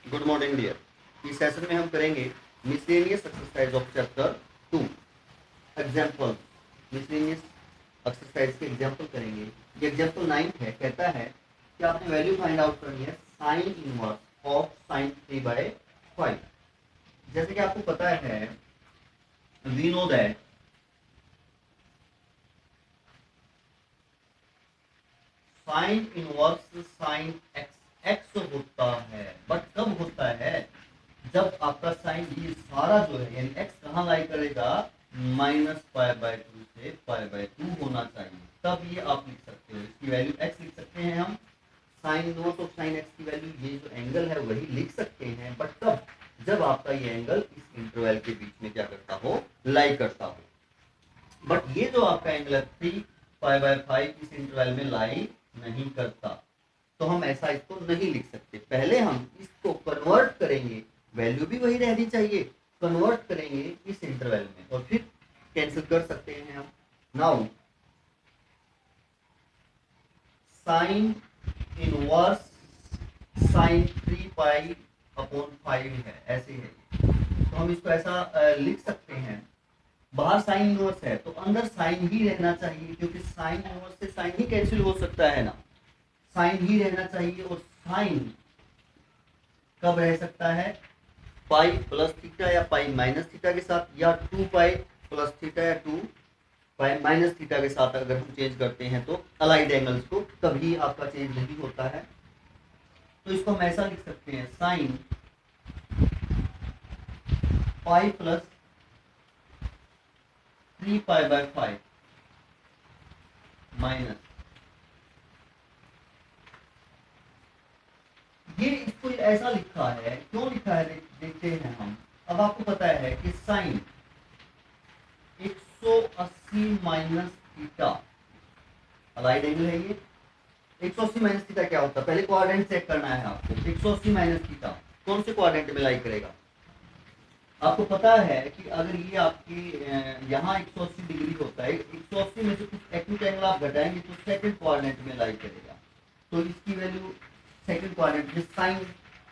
Good morning dear. इस session में हम करेंगे miscellaneous exercise of chapter 2 example. Miscellaneous exercise के एग्जाम्पल करेंगे। ये एग्जाम्पल 9 है, कहता है कि आपने वैल्यू फाइंड आउट करनी है साइन इनवर्स ऑफ साइन 3/5। जैसे कि आपको पता है, we know that sine inverse sine x x होता है, बट कब होता है? जब आपका साइन ये सारा जो है यानी एक्स कहाँ लाई करेगा, -π/2 से π/2 होना चाहिए, तब ये आप लिख सकते हो। इसकी वैल्यू एक्स लिख सकते हैं हम। Sine inverse of sine x की वैल्यू ये जो एंगल है वही लिख सकते हैं, बट तब जब आपका ये एंगल इस इंटरवल के बीच में क्या करता हो, लाई करता हो। बट ये जो आपका एंगल है 3π/5 इस इंटरवल में लाई नहीं करता, तो हम ऐसा इसको नहीं लिख सकते। पहले हम इसको कन्वर्ट करेंगे, वैल्यू भी वही रहनी चाहिए, कन्वर्ट करेंगे इस इंटरवल में और फिर कैंसिल कर सकते हैं हम। नाउ साइन इनवर्स साइन 3π/5 है, ऐसे है, तो हम इसको ऐसा लिख सकते हैं। बाहर साइन इनवर्स है तो अंदर साइन ही रहना चाहिए, क्योंकि साइन इनवर्स से साइन ही कैंसिल हो सकता है ना, साइन ही रहना चाहिए। और साइन कब रह सकता है? पाई प्लस थीटा या पाई माइनस थीटा के साथ, या 2π प्लस थीटा या 2π माइनस थीटा के साथ अगर हम चेंज करते हैं तो अलाइड एंगल्स को, तभी आपका चेंज नहीं होता है। तो इसको हम ऐसा लिख सकते हैं, साइन पाई प्लस 3π/5 माइनस, ये इसको ऐसा लिखा है, क्यों लिखा है देखते हैं हम। अब आपको पता है कि sine 180 minus theta allied angle है। ये 180 माइनस थीटा क्या होता है, पहले क्वाड्रेंट चेक करना है आपको। 180 माइनस थीटा कौन से क्वाड्रेंट में लाई करेगा? आपको पता है कि अगर ये आपकी यहाँ 180 डिग्री होता है, 180 में से कुछ एक्यूट एंगल आप घटाएंगे तो सेकंड क्वाड्रेंट में लाई करेगा। तो इसकी वैल्यू सेकंड क्वाड्रेंट में साइन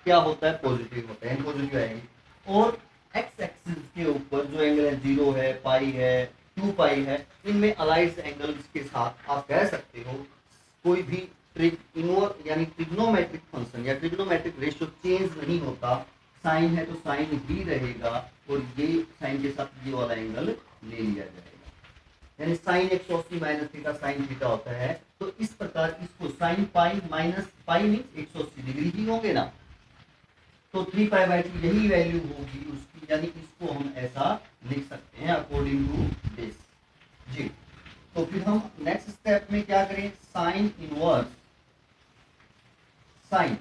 क्या होता है, पॉजिटिव होता है, पॉजिटिव आएगी। और एक्स एक्सिस के ऊपर जो एंगल है 0 है, पाई है, 2π है, इनमें अलाइड एंगल्स के साथ आप कह सकते हो कोई भी इनवर्स यानी ट्रिग्नोमेट्रिक फंक्शन या ट्रिग्नोमेट्रिक रेशियो चेंज नहीं होता। साइन है तो साइन ही रहेगा, और ये साइन के साथ ये वाला एंगल ले लिया जाएगा। यानी sine 180 minus theta sine theta होता है, तो इस प्रकार इसको sine pi minus pi means 180 degree ही होंगे ना, तो 3π/2 यही वैल्यू होगी उसकी, यानी इसको हम ऐसा लिख सकते हैं अकॉर्डिंग टू दिस। जी, तो फिर हम नेक्स्ट स्टेप में क्या करें, साइन इनवर्स साइन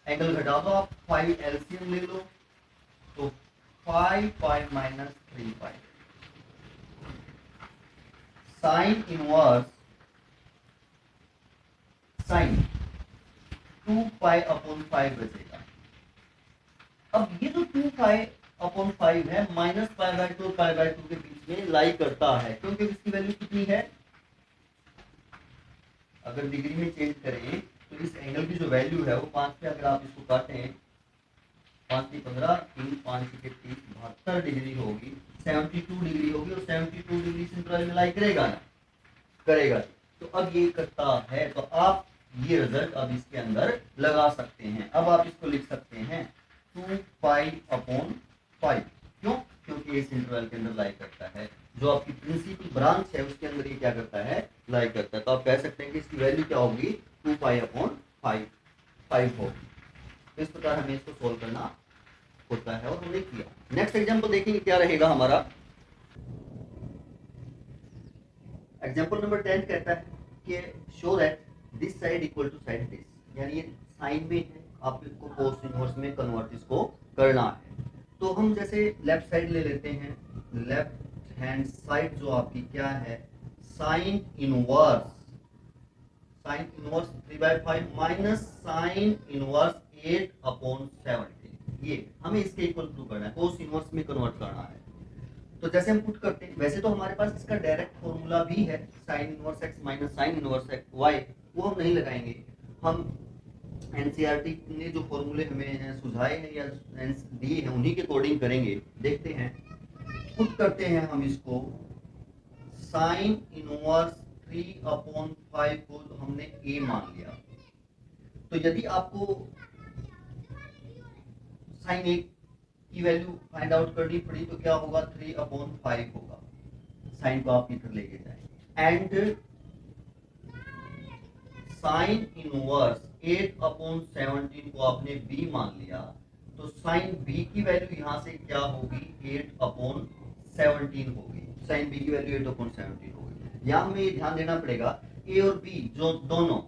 एंगल घटा दो आप, 5 एलसीएम ले लो, तो 5π माइनस 3π साइन इनवर्स साइन 2π/5 बचेगा। अब ये जो 2π/5 है -π/2 और π/2 के बीच में लाई करता है, क्योंकि इसकी वैल्यू कितनी है, अगर डिग्री में चेंज करें तो इस एंगल की जो वैल्यू है वो 5 पे, अगर आप इसको काटें 5 की 15, 3 5 की 30, 72 डिग्री होगी, 72 डिग्री होगी, और 72 डिग्री सेंट्रल में लाई करेगा ना, करेगा। तो अब ये करता है, तो आप ये रिजल्ट अब इसके अंदर लगा सकते हैं। अब आप इसको लिख सकते हैं 2π/5, क्यों? क्योंकि इस इंटरवल के अंदर लाई करता है, जो आपकी प्रिंसिपल ब्रांच है उसके अंदर ये क्या करता है, लाई करता है। तो आप कह सकते हैं कि इसकी वैल्यू क्या होगी, 2π/5 होगी। तो इस प्रकार हमें इसको सोल्व करना होता है, और हमने किया। नेक्स्ट एग्जाम्पल देखेंगे क्या रहेगा हमारा। एग्जाम्पल नंबर 10 कहता है कि show that this side equal to side this, यानी ये साइन में है, आप इसको कोस इनवर्स में कन्वर्ट इसको करना है। तो हम जैसे लेफ्ट साइड ले लेते हैं, लेफ्ट हैंड साइड जो आपकी क्या है, sine inverse 3/5 minus sine inverse 8/17, ये हमें इसके इक्वल प्रूव करना है, कोस इनवर्स में कन्वर्ट करना है। तो जैसे हम पुट करते हैं, वैसे तो हमारे पास इसका डायरेक्ट फॉर्मूला भी है, sine inverse x minus sine inverse y, वो हम नहीं लगाएंगे। हम एनसीईआरटी ने जो फॉर्मूले हमें सुझाए हैं या दिए हैं उन्हीं के अकॉर्डिंग करेंगे। देखते हैं, पुट करते हैं हम इसको। साइन इनवर्स 3/5 को हमने ए मान लिया, तो यदि आपको साइन ए की वैल्यू फाइंड आउट करनी पड़ी तो क्या होगा, 3/5 होगा। साइन को आप इधर लेके जाएंगे एंड साइन इनवर्स 8/17 को आपने b मान लिया, तो साइन b की वैल्यू यहां से क्या होगी, 8/17 होगी। साइन b की वैल्यू 8/17 होगी। यहां हमें ये ध्यान देना पड़ेगा, a और b जो दोनों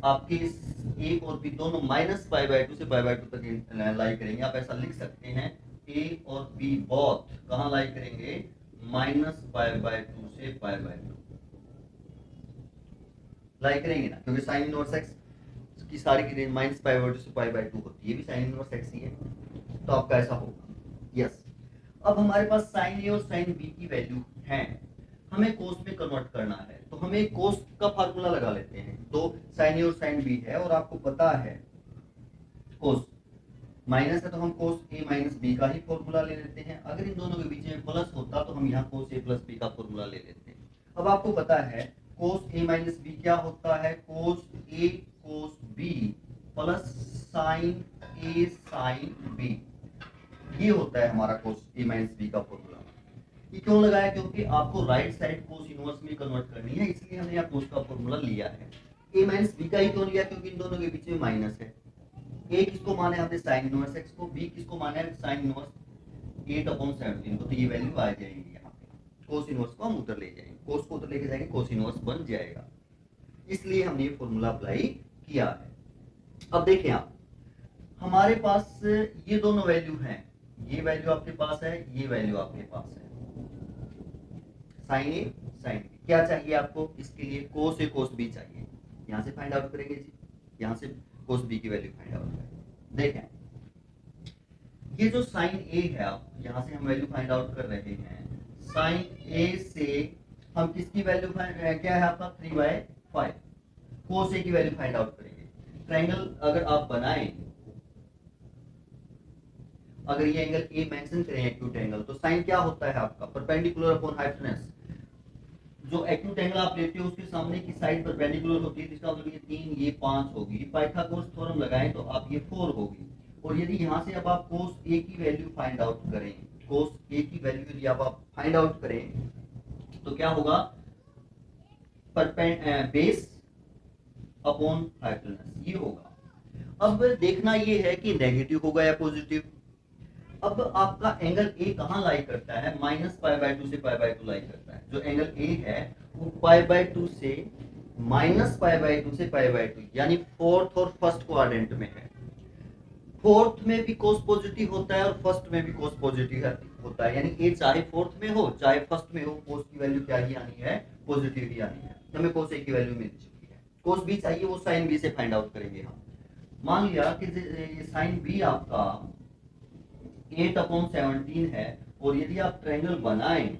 आपके a और b दोनों -π/2 से π/2 तक लाई करेंगे। आप ऐसा लिख सकते हैं, a और b बोथ कहां लाई करेंगे, -π/2 से π/2 लाई करेंगे ना, क्योंकि साइन इनवर्स एक्स की सारी की रेंज -π/2 से π/2 होती है। ये भी साइन इनवर्स एक्स ही है, तो आपका ऐसा होगा। यस, अब हमारे पास साइन ए और साइन बी की वैल्यू है, हमें कोस में कन्वर्ट करना है, तो हमें कोस का फार्मूला लगा लेते हैं। तो साइन ए और साइन बी है और आपको पता है कोस माइनस है, तो हम कोस ए माइनस बी का ही फॉर्मूला ले लेते हैं। अगर इन दोनों के बीच में प्लस होता तो हम यहाँ कोस ए प्लस बी का फॉर्मूला ले लेते हैं। अब आपको पता है कोस ए माइनस बी क्या होता है, कोस ए कोस बी प्लस साइन ए साइन बी, ये होता है हमारा कोस ए माइनस बी का फॉर्मूला। ये क्यों लगाया, क्योंकि आपको राइट साइड कोस इनवर्स में कन्वर्ट करनी है, इसलिए हमने यहाँ कोस का फॉर्मूला लिया है। ए माइनस बी का ही क्यों लिया, क्योंकि इन दोनों के बीच में माइनस है। ए किसको माने हमने, साइन इनवर्स एक्स को, बी किसको माने है, साइन इनवर्स 8/17 को, तो ये वैल्यू आ जाएगी यहाँ पे। कोस इनवर्स को हम उधर ले जाएंगे, कोस को उधर लेके जाएंगे, कोस इनवर्स बन जाएगा। इसलिए हमने ये फॉर्मूला अप्लाई किया है। अब देखें आप, हमारे पास ये दोनों वैल्यू हैं, ये वैल्यू आपके पास है, ये वैल्यू आपके पास है, साइन ए साइन बी। क्या चाहिए आपको, इसके लिए कोस ए कोस बी चाहिए। यहां से फाइंड आउट करेंगे जी, यहां से कोस बी की वैल्यू फाइंड आउट करेंगे। देखें, ये जो साइन ए है, आप यहां से हम वैल्यू फाइंड आउट कर रहे हैं। साइन ए से हम किसकी वैल्यू क्या है आपका, 3/5। कोस ए की वैल्यू फाइंड आउट करेंगे। ट्रायंगल अगर आप बनाएं, अगर ये एंगल ए मेंशन करें एक्यूट एंगल, तो साइन क्या होता है आपका, परपेंडिकुलर अपॉन हाइपोटेनस। जो एक्यूट एंगल आप लेते हो उसके सामने की साइड परपेंडिकुलर होती है, जिसका मतलब ये 3 ये 5 होगी। पाइथागोरस थ्योरम लगाएं तो आप ये 4 होगी। और यदि यहां से अब आप कोस ए की वैल्यू फाइंड आउट करें, कोस ए की वैल्यू यदि आप फाइंड आउट करें तो क्या होगा, बेस अपॉन हाइपोटेनस ये होगा। अब देखना ये है कि नेगेटिव होगा या पॉजिटिव। अब आपका एंगल ए कहां लाई करता है, -π/2 से π/2 लाई करता है। जो एंगल ए है वो π/2 से -π/2 से π/2 यानी फोर्थ और फर्स्ट क्वाड्रेंट में है। फोर्थ में भी कोस पॉजिटिव होता है और फर्स्ट में भी कोस पॉजिटिव होता है, यानी ए चाहे फोर्थ में हो चाहे फर्स्ट में हो, कोस की वैल्यू क्या ही आनी है, पॉजिटिव ही आनी है। हमें कोस ए की वैल्यू मिल चुकी है। कोस बी चाहिए, वो साइन बी से फाइंड आउट करेंगे हम। मान लिया कि ये साइन बी आपका 8/17 है, और यदि आप ट्रायंगल बनाएं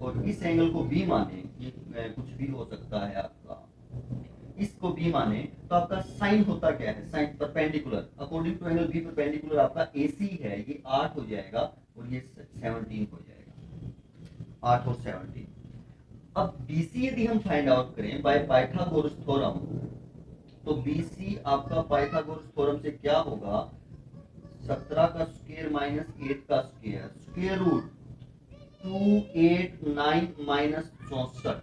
और इस एंगल को बी माने, ये कुछ भी हो सकता है आपका, इसको बी माने, तो आपका साइन होता क्या है, sine perpendicular according to angle B perpendicular आपका एसी है, ये 8 हो जाएगा और ये 17 हो जाएगा, 8 और 17। अब बीसी यदि हम फाइंड आउट करें बाय पाइथागोरस थ्योरम, तो बीसी आपका पाइथागोरस थ्योरम से क्या होगा, 17 का स्क्वायर माइनस 8 का स्क्वायर, स्क्वायर रूट 289 माइनस 64।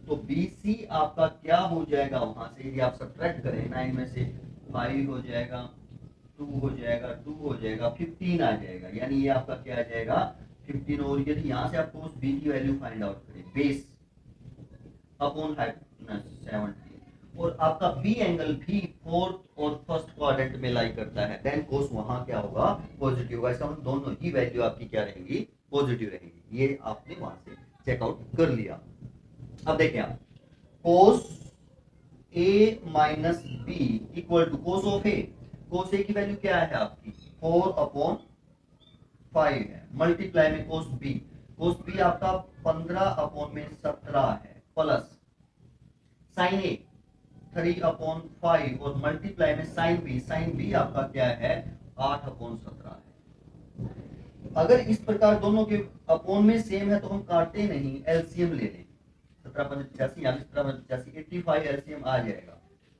तो BC आपका क्या हो जाएगा, वहां से यदि आप सब्ट्रैक्ट करें 9 में से 5 हो जाएगा, 2 हो जाएगा, 2 हो जाएगा, 15 आ जाएगा, यानी ये आपका क्या आ जाएगा 15। और यदि यहाँ से आप कोस B की वैल्यू फाइंड आउट करें, बेस अपॉन हाइपोटेनस 17, और आपका B एंगल भी फोर्थ और फर्स्ट क्वाड्रेंट में लाई करता है, देन कोस वहां क्या होगा, पॉजिटिव होगा। इसका मतलब दोनों ही वैल्यू आपकी क्या रहेंगी, पॉजिटिव रहेंगी। ये आपने वहां से चेकआउट कर लिया। अब देखें आप, cos A minus B equal to cos of A. Cos A की वैल्यू क्या है आपकी, 4/5 है, मल्टीप्लाई में कोस बी। कोस बी आपका 15/17 है, प्लस साइन ए 3/5 और मल्टीप्लाई में साइन बी आपका क्या है 8/17 है। अगर इस प्रकार दोनों के अपोन में सेम है तो हम काटते नहीं, एलसीएम ले लें। 17/85 यानी 17/85 85 एलसीएम आ जाएगा।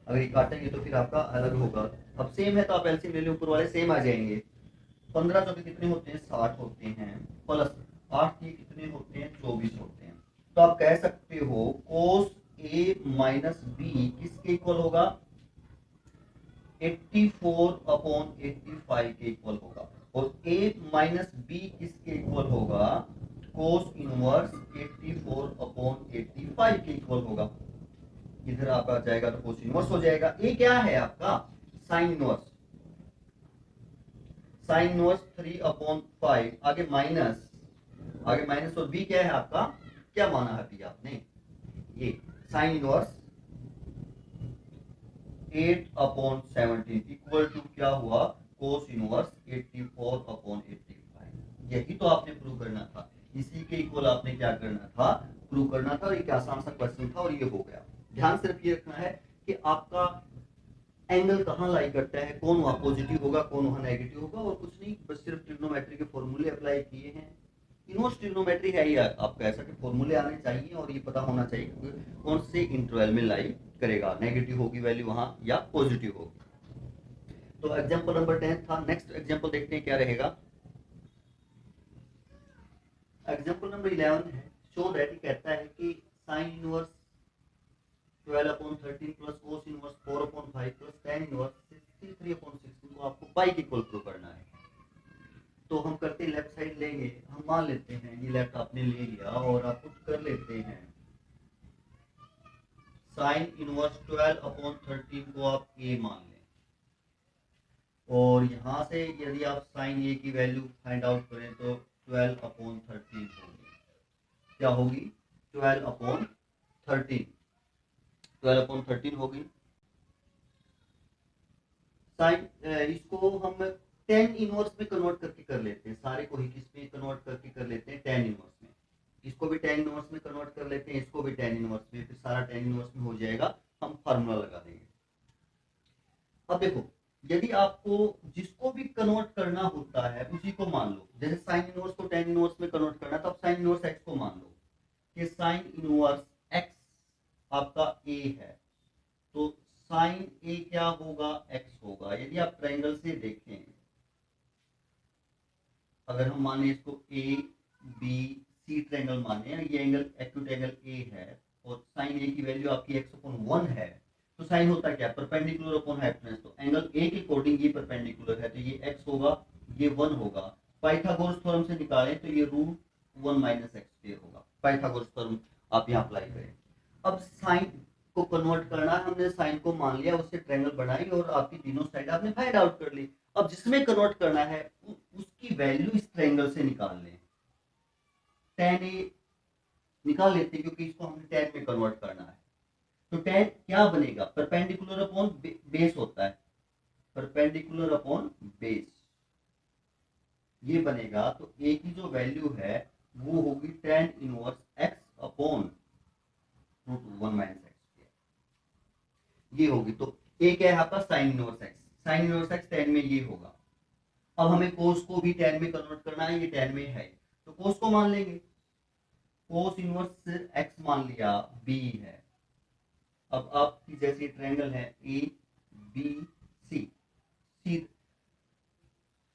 अगर ये काटेंगे तो फिर आपका अलग होगा। अब सेम है तो आप एलसीएम ले लो, ऊपर वाले सेम आ जाएंगे। 15 चौके कितने होते हैं 60 होते हैं, प्लस 8 के कितने होते हैं 24 होते हैं। तो आप कह सकते हो कोस ए माइनस बी किसके इक्वल होगा 84/85 के इक्वल होगा। और ए माइनस बी किसके इक्वल होगा कोस इनवर्स 84/85 के इक्वल होगा। इधर आपका जाएगा तो कोस इनवर्स हो जाएगा। ए क्या है आपका साइन इनवर्स, साइन इनवर्स 3/5 आगे माइनस और बी क्या है आपका, क्या माना है बी आपने, ये साइन इनवर्स 8/17 इक्वल टू क्या हुआ कोस इनवर्स 84/85। यही तो आपने प्रूव करना था, इसी के इक्वल आपने क्या करना था प्रूव करना था। और एक आसान सा क्वेश्चन था और ये हो गया। ध्यान सिर्फ ये रखना है कि आपका एंगल कहाँ लाई करता है, कौन वहां पॉजिटिव होगा कौन वहां नेगेटिव होगा, और कुछ नहीं, बस सिर्फ ट्रिग्नोमेट्री के फॉर्मूले अप्लाई किए हैं। इनवर्स ट्रिग्नोमेट्री है ही आपका ऐसा कि फॉर्मूले आने चाहिए और ये पता होना चाहिए कि कौन से इंटरवल में लाई करेगा, नेगेटिव होगी वैल्यू वहां या पॉजिटिव होगी। तो एग्जांपल नंबर 10 था। नेक्स्ट एग्जांपल देखते हैं क्या रहेगा। एग्जांपल नंबर 11 है। शो दैट, कहता है कि sine inverse 12/13 plus cos inverse 4/5 plus tan inverse 63/16 को आपको पाई के इक्वल प्रूव करना है। तो हम करते लेफ्ट साइड लेंगे, हम मान लेते हैं ये लेफ्ट आपने ले लिया और आप कुछ कर लेते हैं साइन इनवर्स 12/13 को आप ए मान लें। और यहां से यदि आप साइन ए की वैल्यू फाइंड आउट करें तो 12/13 होगी। क्या होगी 12/13 होगी। साइन इसको हम tan इनवर्स में कन्वर्ट करके कर लेते हैं, सारे को ही किस में कन्वर्ट करके कर लेते हैं tan इनवर्स में। इसको भी tan इनवर्स में कन्वर्ट कर लेते हैं, इसको भी tan इनवर्स में, फिर सारा tan इनवर्स में हो जाएगा। हम फार्मूला लगा देंगे। अब देखो यदि आपको जिसको भी कन्वर्ट करना होता है उसी को मान लो। जैसे साइन इनवर्स को tan इनवर्स में कन्वर्ट करना है तो आप साइन इनवर्स x को मान लो कि साइन इनवर्स x आपका a है, तो साइन a क्या होगा x होगा। यदि आप ट्रायंगल से देखें, अगर हम माने इसको a b c ट्रायंगल माने, ये एंगल एक्यूट एंगल a है और साइन a की वैल्यू आपकी x/1 है, तो साइन होता क्या परपेंडिकुलर अपॉन हाइपोटेन्यूज। तो एंगल a के अकॉर्डिंग ये परपेंडिकुलर है तो ये x होगा, ये 1 होगा। पाइथागोरस थ्योरम से निकालें तो ये √1 - x² होगा। पाइथागोरस थ्योरम आप यहाँ अप्लाई करें। अब साइन को कन्वर्ट करना है, हमने साइन को मान लिया, उससे ट्रायंगल बनाई और आपकी तीनों साइड आपने फाइंड आउट कर ली। अब जिसमें कन्वर्ट करना है उसकी वैल्यू इस ट्रायंगल से निकाल लें। tan a निकाल लेते हैं क्योंकि इसको हमने tan में कन्वर्ट करना है। तो tan क्या बनेगा परपेंडिकुलर अपॉन बेस होता है, परपेंडिकुलर अपॉन बेस ये बनेगा। तो a की जो वैल्यू है वो होगी tan इनवर्स x/√1 - x², ये होगी। तो a क्या है आपका sine inverse x, sine inverse x tan में ये होगा। अब हमें कोस को भी tan में कन्वर्ट करना है, ये tan में है तो कोस को मान लेंगे। कोस इनवर्स x मान लिया, b है। अब आपकी जैसे ट्रायंगल है ए बी सी,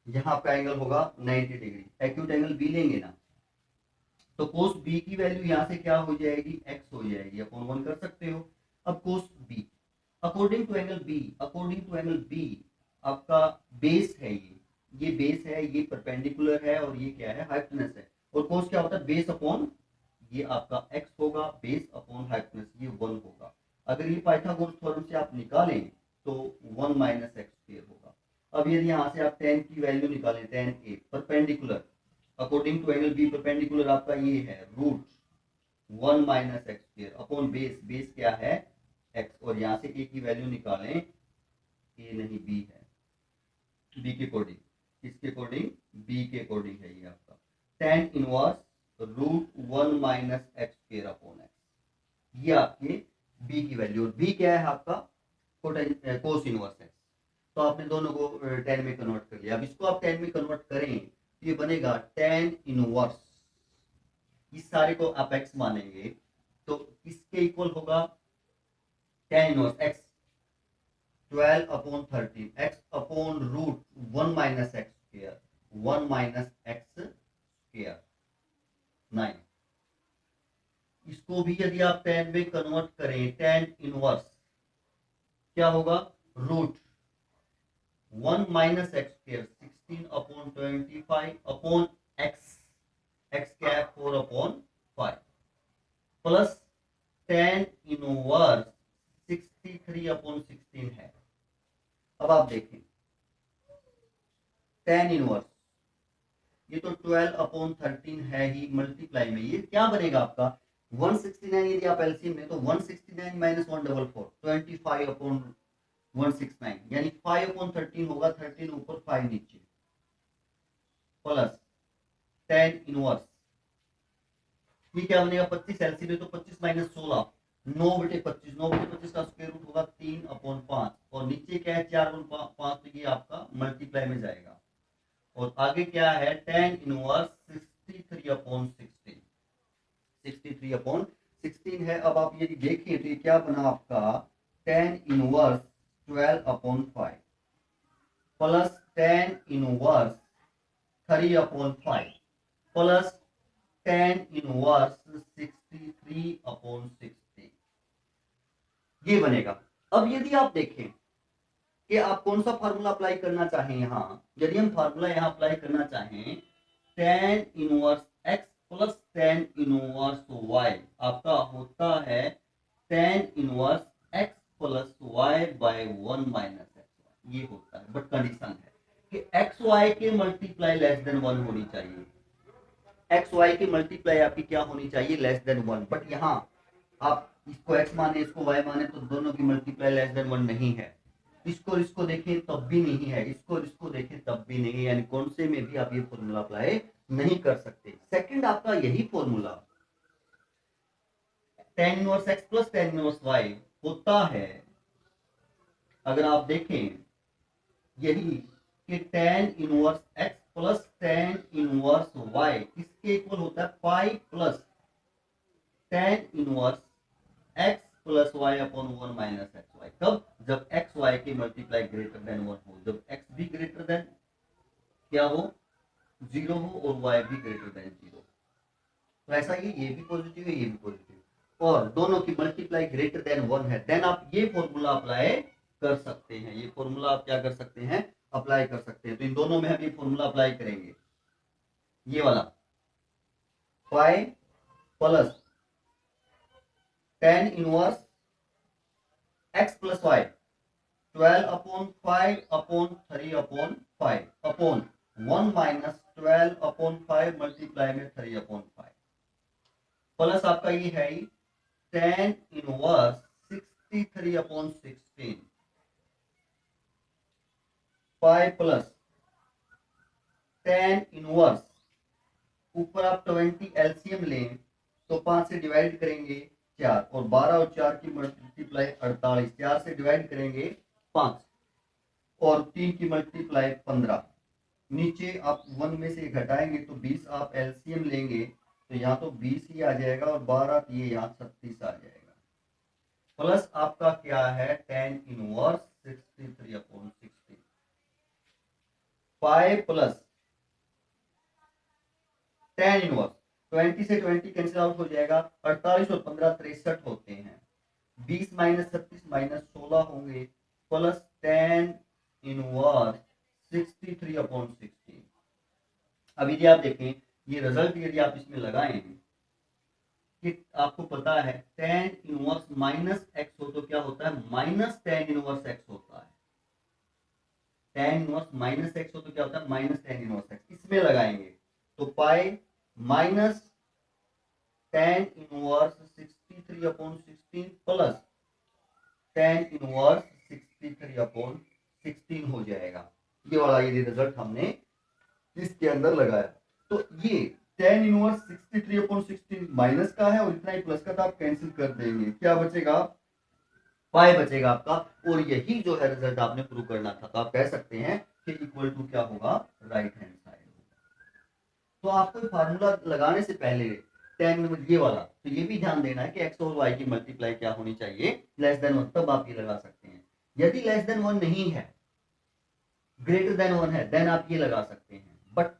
यहाँ आपका एंगल होगा 90 डिग्री, एक्यूट एंगल बी लेंगे ना, तो कोस बी की वैल्यू यहाँ से क्या हो जाएगी x हो जाएगी, अपॉन 1 कर सकते हो। अब cos B according to angle B आपका बेस है, ये बेस है, ये परपेंडिकुलर है और ये क्या है हाइपोटेन्यूज है। और कोस क्या होता है बेस अपॉन, ये आपका x होगा, बेस अपॉन हाइपोटेन्यूज, ये 1 होगा। अगर ये पाइथागोरस थ्योरम से आप निकालें तो 1 - x² होगा। अब यदि यहाँ से आप tan की वैल्यू निकालें, tan a perpendicular according to angle B perpendicular आपका ये है √1 - x² अपॉन बेस, बेस क्या है x, और यहाँ से a की वैल्यू निकालें, a नहीं b है, b के अकॉर्डिंग, किसके अकॉर्डिंग b के अकॉर्डिंग है ये आपका tan inverse √1 - x² upon x, ये आपके बी की वैल्यू, और बी क्या है आपका कोस इनवर्स एक्स। तो आपने दोनों को 10 में कन्वर्ट कर लिया। अब इसको आप 10 में कन्वर्ट करें तो ये बनेगा 10 इनवर्स, इस सारे को आप एक्स मानेंगे तो इसके इक्वल होगा 10 inverse x 12 upon 13 x upon root 1 minus x square, 1 minus x square 9। इसको भी यदि आप 10 में कन्वर्ट करें 10 इनवर्स क्या होगा, root 1 minus x square 16 upon 25 upon x, x क्या है 4 अपॉन 5 प्लस 10 इनवर्स 63 अपॉन 16 है। अब आप देखें 10 इनवर्स ये तो 12 अपॉन 13 है ही, मल्टीप्लाई में ये क्या बनेगा आपका 169। यदि आप एलसीएम में तो 169 माइनस 144 25 अपॉन 169 यानी 5 अपॉन 13 होगा, 13 ऊपर 5 नीचे प्लस 10 इनवर्स ये क्या बनेगा 25 एलसीएम में तो 25 माइनस 16 9 बटे 25, 9 बटे 25 का स्क्वायर रूट होगा 3 अपॉन 5 और नीचे क्या है 4 अपॉन 5 तो ये आपका मल्टीप्लाई में जाएगा। और आगे क्या है 10 इनवर्स 63 अपॉन 16, 63 अपॉन 16 है। अब आप यदि देखिए तो ये क्या बना आपका 10 inverse 12 upon 5 plus 10 inverse 3 upon 5 plus 10 inverse 63 upon 16 ये बनेगा। अब यदि आप देखें कि आप कौन सा फार्मूला अप्लाई करना चाहें, यहाँ यदि हम फार्मूला यहाँ अप्लाई करना चाहें 10 inverse x plus 10 inverse y आपका होता है 10 inverse x plus y by 1 minus x, ये होता है। बट कंडीशन है कि एक्स वाई के मल्टीप्लाई लेस देन 1 होनी चाहिए, एक्स वाई की मल्टीप्लाई आपकी क्या होनी चाहिए लेस देन 1। बट यहाँ आप इसको x माने इसको y माने तो दोनों की मल्टीप्लाई लेस देन 1 नहीं है। इसको देखें तब भी नहीं है, इसको देखें तब भी नहीं है, यानी कौन से में भी आप ये फॉर्मूला अप्लाई नहीं कर सकते। सेकंड आपका यही formula 10 inverse x plus 10 inverse y होता है, अगर आप देखें यही कि 10 inverse x plus 10 inverse y इसके इक्वल होता है 5 plus 10 inverse x plus y upon 1 minus x y. कब, जब एक्स वाई की मल्टीप्लाई ग्रेटर देन 1 हो, जब x भी ग्रेटर देन क्या हो 0 हो और y भी ग्रेटर देन 0। तो ऐसा ही ये भी पॉजिटिव है ये भी पॉजिटिव और दोनों की मल्टीप्लाई ग्रेटर देन 1 है, देन आप ये फॉर्मूला अप्लाई कर सकते हैं। ये फॉर्मूला आप क्या कर सकते हैं अप्लाई कर सकते हैं। तो इन दोनों में हम ये फॉर्मूला अप्लाई करेंगे, ये वाला 5 plus 10 inverse x plus y 12 upon 5 upon 3 upon 5 upon 1 minus 12 upon 5 multiply में 3 अपॉन 5 प्लस आपका ये है 10 इनवर्स 63 अपॉन 16 5 प्लस 10 इनवर्स ऊपर आप 20 एलसीएम लें तो 5 से डिवाइड करेंगे 4 और 12 और 4 की मल्टीप्लाई 48, 4 से डिवाइड करेंगे 5 और 3 की मल्टीप्लाई 15। नीचे आप 1 में से घटाएंगे तो 20 आप एलसीएम लेंगे तो यहाँ तो 20 ही आ जाएगा और 12 ये यहाँ 36 आ जाएगा। प्लस आपका क्या है 10 इनवर्स 63 अपॉन 16 5 प्लस 10 इनवर्स 20 से 20 कैंसिल आउट हो जाएगा, 48 और 15 63 होते हैं, 20 माइनस 36 माइनस 16 होंगे प्लस 10 इनवर्स 63 अपॉन 16। अब यदि आप देखें ये रिजल्ट यदि आप इसमें लगाएं कि आपको पता है 10 इनवर्स माइनस एक्स हो तो क्या होता है माइनस 10 इनवर्स एक्स होता है, 10 इनवर्स माइनस एक्स हो तो क्या होता है माइनस 10 इनवर्स एक्स। इसमें लगाएंगे तो pi minus 10 inverse 63 upon 16 plus 10 inverse 63 upon 16 हो जाएगा। ये वाला ये रिजल्ट हमने इसके अंदर लगाया। तो ये 10 इनवर्स 63 अपॉन 16 माइनस का है और इतना ही प्लस का था, आप कैंसिल कर देंगे क्या बचेगा पाई बचेगा आपका, और यही जो है रिजल्ट आपने प्रूव करना था। तो आप कह सकते हैं कि इक्वल टू क्या होगा, राइट हैंड साइड होगा। तो आपको फार्मूला लगाने से पहले टेन ये वाला, तो ये भी ध्यान देना है कि एक्स और वाई की मल्टीप्लाई क्या होनी चाहिए, लेस देन वन, तब आप ये लगा सकते हैं। यदि लेस देन वन नहीं है, ग्रेटर देन वन है, देन आप ये लगा सकते हैं, बट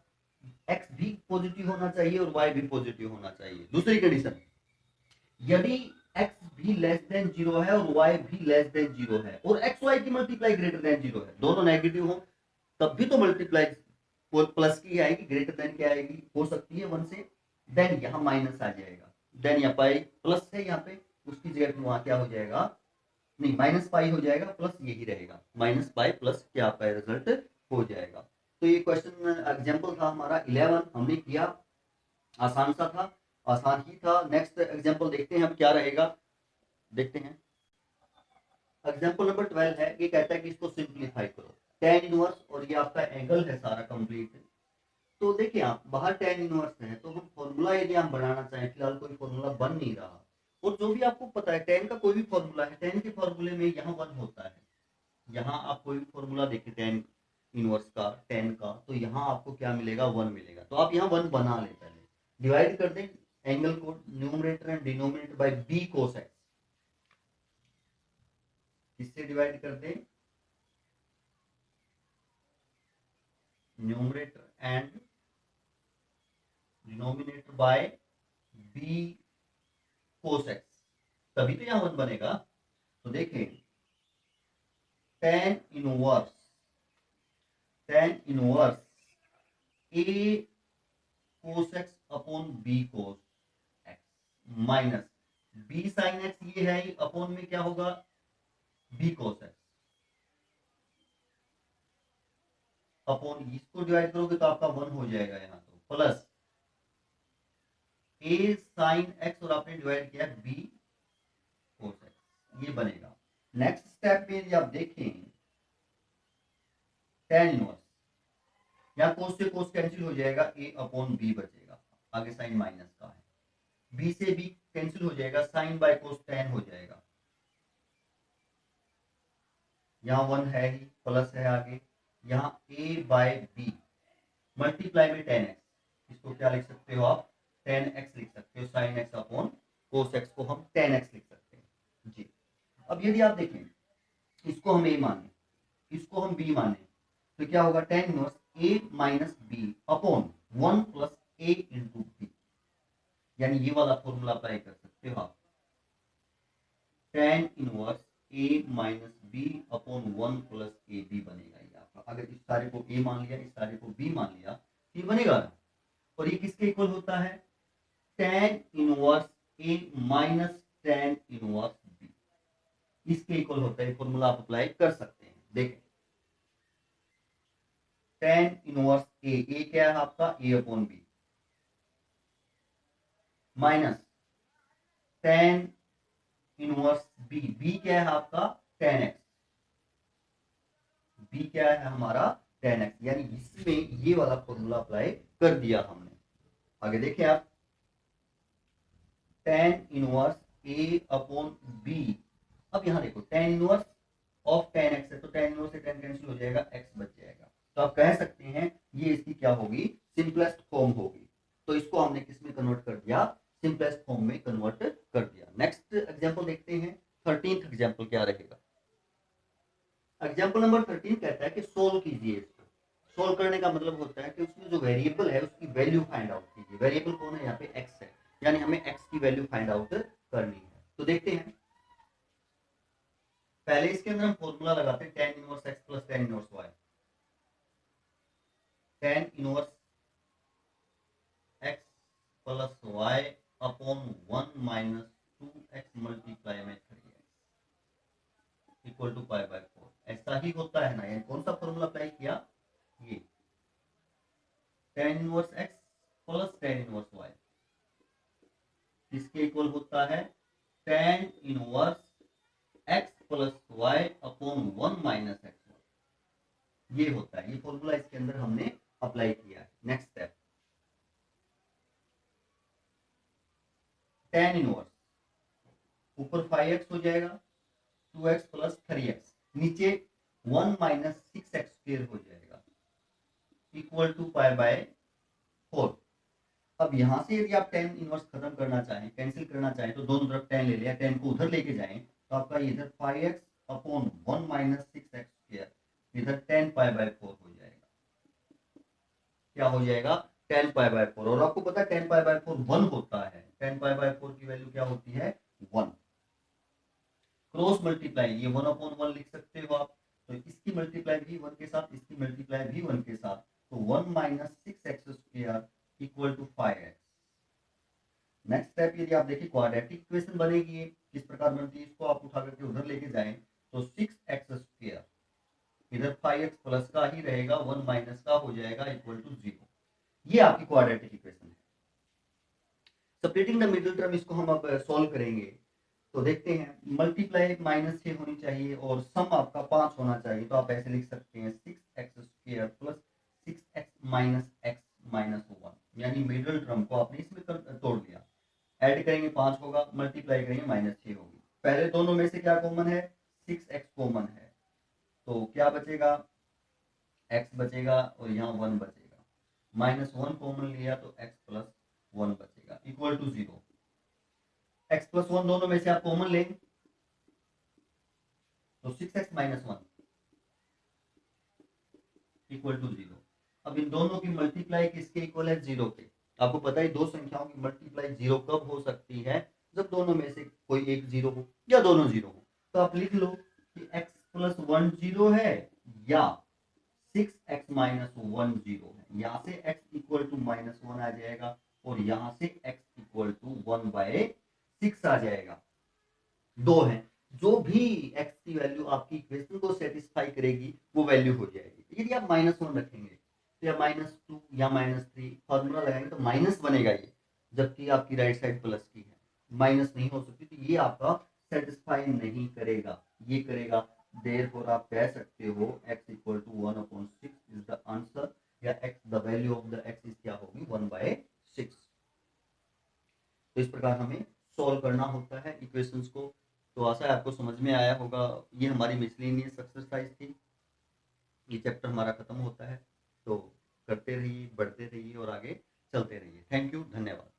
एक्स भी पॉजिटिव होना चाहिए और वाई भी पॉजिटिव होना चाहिए। दूसरी कंडीशन, यदि एक्स भी लेस देन जीरो है और वाई भी लेस देन जीरो है और एक्स वाई की मल्टीप्लाई ग्रेटर देन जीरो है, दोनों नेगेटिव हो, तब भी तो मल्टीप्लाई प्लस की आएगी, ग्रेटर देन क्या आएगी, हो सकती है वन से, देन यहां माइनस आ जाएगा, देन यहाँ पाई प्लस है, यहाँ पे उसकी जगह पे वहां क्या हो जाएगा, नहीं माइनस पाई हो जाएगा, प्लस यही रहेगा, माइनस पाई प्लस क्या आपका रिजल्ट हो जाएगा। तो ये क्वेश्चन एग्जाम्पल था हमारा 11, हमने किया, आसान सा था, आसान ही था। नेक्स्ट एग्जाम्पल देखते हैं हम क्या रहेगा, देखते हैं। एग्जाम्पल नंबर 12 है, ये कहता है कि इसको सिंप्लीफाई करो, टेन इनवर्स, और ये आपका एंगल है सारा कंप्लीट। तो देखिए आप बाहर टेन इनवर्स है, तो हम फॉर्मूला यदि हम बनाना चाहें, फिलहाल कोई फॉर्मूला बन नहीं रहा, और जो भी आपको पता है टेन का कोई भी फॉर्मूला है, टेन के फॉर्मूले में यहाँ वन होता है, यहाँ आप कोई भी फॉर्मूला देखिए टेन इनवर्स का, टेन का, तो यहाँ आपको क्या मिलेगा, वन मिलेगा। तो आप यहाँ वन बना ले, पहले डिवाइड कर दें एंगल को, numerator and denominator by B cos x, किससे डिवाइड कर दें, numerator and denominator by B cos x, तभी तो यहाँ वन बनेगा। तो देखें tan inverse, tan inverse A cos x upon B cos x minus B sine x, ये है अपॉन में क्या होगा, बी कोस एक्स, अपॉन इसको डिवाइड करोगे तो आपका वन हो जाएगा यहाँ, तो प्लस ए साइन एक्स और आपने डिवाइड किया बी कोस एक्स, ये बनेगा। नेक्स्ट स्टेप में यदि आप देखें टेन इनवर्स, यहाँ कोस से कोस कैंसिल हो जाएगा, ए अपॉन बी बचेगा, आगे साइन माइनस का है, बी से बी कैंसिल हो जाएगा, साइन बाय कोस टेन हो जाएगा, यहाँ वन है ही, प्लस है आगे, यहाँ ए बाय बी मल्टीप्लाई में टेन एक्स, इसको क्या लिख सकते हो आप, टेन एक्स लिख सकते हो, sine x upon cos x को हम टेन एक्स लिख सकते हैं जी। अब यदि आप देखें इसको हम ए माने, इसको हम बी माने, तो क्या होगा, tan inverse A minus B upon one plus A into B, यानी ये वाला फॉर्मूला अप्लाई कर सकते हो आप, tan inverse A minus B upon one plus A B बनेगा ये आपका। अगर इस सारे को ए मान लिया, इस सारे को बी मान लिया, ये बनेगा ना, और ये किसके इक्वल होता है, tan inverse A minus tan inverse B, इसके इक्वल होता है, फॉर्मूला आप अप्लाई कर सकते हैं। देखें टेन इनवर्स ए क्या है आपका, A upon B, minus tan inverse B, B क्या है आपका, टेन एक्स, बी क्या है हमारा, टेन एक्स, यानी इसमें ये वाला फॉर्मूला अप्लाई कर दिया हमने। आगे देखिए आप, टेन इनवर्स ए अपॉन बी, अब यहां देखो tan inverse of ten x है, तो टेन इनवर्स से टेन कैंसिल हो जाएगा, एक्स बच जाएगा, तो आप कह सकते हैं ये इसकी क्या होगी, सिंपलेस्ट फॉर्म होगी। तो इसको हमने किस में कन्वर्ट कर दिया, सिंपलेस्ट फॉर्म में कन्वर्ट कर दिया। नेक्स्ट एग्जांपल देखते हैं, 13th एग्जांपल क्या रहेगा। एग्जांपल नंबर 13 कहता है कि सोल्व कीजिए इसको। सोल्व करने का मतलब होता है कि उसमें जो वेरिएबल है उसकी वैल्यू फाइंड आउट कीजिए। वेरिएबल कौन है, यहाँ पे एक्स है, यानी हमें एक्स की वैल्यू फाइंड आउट करनी है। तो देखते हैं, पहले इसके अंदर हम फॉर्मूला लगाते हैं, tan inverse x plus tan inverse y, tan inverse x plus y upon one minus two x multiply में three x equal to pi by four, ऐसा ही होता है ना, यानी कौन सा फॉर्मूला अप्लाई किया, ये tan inverse x plus tan inverse y, इसके इक्वल होता है tan inverse x plus y upon one minus x, ये होता है, ये फॉर्मूला इसके अंदर हमने अप्लाई किया है। नेक्स्ट स्टेप, टेन इनवर्स ऊपर 5x हो जाएगा 2x प्लस 3x, नीचे 1 माइनस 6x स्क्वायर हो जाएगा इक्वल टू पाई बाय 4। अब यहाँ से यदि आप टेन इनवर्स खत्म करना चाहें, कैंसिल करना चाहें, तो दोनों तरफ टेन ले लिया, टेन को उधर लेके जाएं तो आपका इधर 5x upon 1 minus 6x square, इधर 10 पाई बाय 4 हो जाएगा। क्या हो जाएगा? 10 पाई बाय 4। और आपको पता है 10 पाई बाय 4 1 होता है। 10 पाई बाय 4 की वैल्यू क्या होती है? 1। क्रॉस मल्टीप्लाई, ये 1 अपॉन 1 लिख सकते हो आप, तो इसकी मल्टीप्लाई भी 1 के साथ, इसकी मल्टीप्लाई भी 1 के साथ, तो 1 minus 6x square equal to 5x। Next step यदि आप देखिए क्वाड्रेटिक इक्वेशन बनेगी, किस प्रकार बनती है, इसको आप उठा करके उधर लेके जाएं तो 6x स्क्वायर, इधर 5x प्लस का ही रहेगा, 1 माइनस का हो जाएगा इक्वल टू 0। ये आपकी क्वाड्रेटिक इक्वेशन है। सेपरेटिंग द मिडिल टर्म, इसको हम अब सॉल्व करेंगे। तो देखते हैं, मल्टीप्लाई माइनस 6 होनी चाहिए और सम आपका 5 होना चाहिए, तो आप ऐसे लिख सकते हैं 6x square plus 6x minus x minus 1, यानी मिडिल टर्म को आपने इसमें तोड़ दिया। ऐड करेंगे 5 होगा, मल्टीप्लाई करेंगे माइनस 6 होगी। पहले दोनों में से क्या कॉमन है? 6x कॉमन है, तो क्या बचेगा? x बचेगा और यहाँ 1 बचेगा। माइनस 1 कॉमन लिया तो x प्लस 1 बचेगा इक्वल टू 0। x प्लस 1 दोनों में से आप कॉमन लें तो 6x माइनस 1 इक्वल टू 0। अब इन दोनों की मल्टीप्लाई किसके इक्वल है? 0 के। आपको पता है दो संख्याओं की मल्टीप्लाई 0 कब हो सकती है? जब दोनों में से कोई एक 0 हो या दोनों 0 हो। तो आप लिख लो कि x प्लस 1 0 है या 6x माइनस 1 0 है। यहाँ से x इक्वल टू माइनस 1 आ जाएगा और यहाँ से x इक्वल टू 1 बाय 6 आ जाएगा। दो है, जो भी x की वैल्यू आपकी इक्वेशन को सेटिस्फाई करेगी वो वैल्यू हो जाएगी। यदि आप माइनस 1 रखेंगे तो या माइनस 2 या माइनस 3 फॉर्मूला लगाएंगे तो माइनस बनेगा ये, जबकि आपकी राइट साइड प्लस की है, माइनस नहीं हो सकती, तो ये आपका सेटिस्फाई नहीं करेगा, ये करेगा। देयरफॉर आप कह सकते हो x equal to 1/6 is the answer, या x the value of the x is क्या होगी? 1/6। तो इस प्रकार हमें सॉल्व करना होता है इक्वेशंस को। तो आशा है आपको समझ में आया होगा। ये हमारी मिसलेनियस एक्सरसाइज थी। ये चैप्टर हमारा खत्म होता है, तो करते रहिए, बढ़ते रहिए और आगे चलते रहिए। थैंक यू, धन्यवाद।